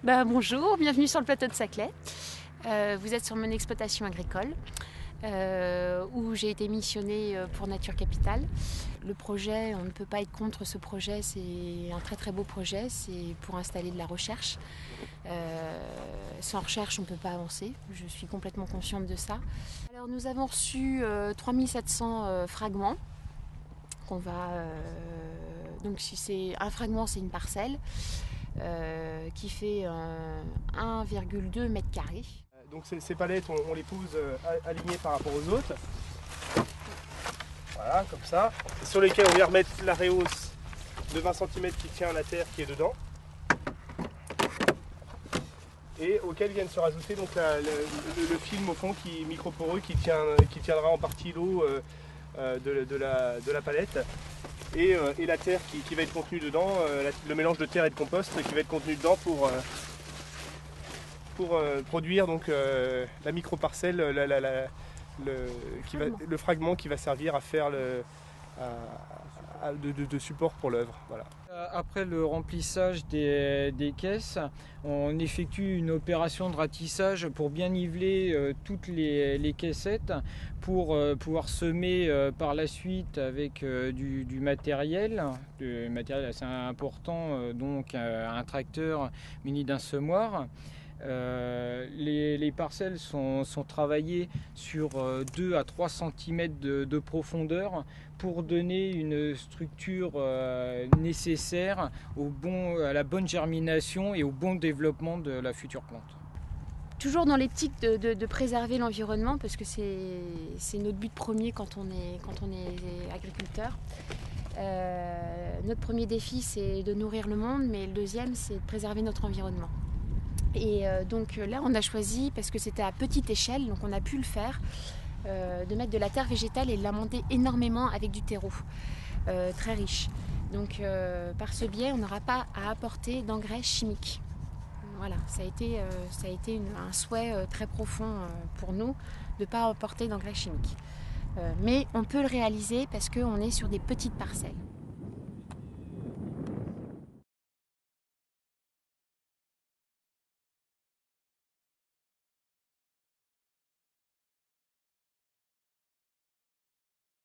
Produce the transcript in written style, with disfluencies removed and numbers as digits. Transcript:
Bonjour, bienvenue sur le plateau de Saclay. Vous êtes sur mon exploitation agricole où j'ai été missionnée pour Nature Capital. Le projet, on ne peut pas être contre ce projet, c'est un très très beau projet, c'est pour installer de la recherche. Sans recherche, on ne peut pas avancer, je suis complètement consciente de ça. Alors nous avons reçu 3700 fragments. Donc si c'est un fragment, c'est une parcelle. Qui fait 1,2 mètre carré. Donc ces palettes, on les pose alignées par rapport aux autres. Voilà, comme ça. Sur lesquelles on vient remettre la réhausse de 20 cm qui tient la terre qui est dedans. Et auquel viennent se rajouter donc le film au fond microporeux qui tiendra en partie l'eau de la palette. Et la terre qui va être contenue dedans, le mélange de terre et de compost qui va être contenu dedans pour produire donc la micro-parcelle, le fragment qui va servir à faire de support pour l'œuvre. Voilà. Après le remplissage des caisses, on effectue une opération de ratissage pour bien niveler toutes les caissettes pour pouvoir semer par la suite avec du matériel assez important, donc un tracteur muni d'un semoir. Les parcelles sont travaillées sur 2 à 3 cm de profondeur pour donner une structure nécessaire à la bonne germination et au bon développement de la future plante. Toujours dans l'optique de préserver l'environnement, parce que c'est notre but premier quand on est agriculteur. Notre premier défi, c'est de nourrir le monde, mais le deuxième, c'est de préserver notre environnement. Et donc là, on a choisi, parce que c'était à petite échelle, donc on a pu le faire, de mettre de la terre végétale et de l'amender énormément avec du terreau très riche. Donc par ce biais, on n'aura pas à apporter d'engrais chimiques. Voilà, ça a été un souhait très profond pour nous de ne pas apporter d'engrais chimiques. Mais on peut le réaliser parce qu'on est sur des petites parcelles.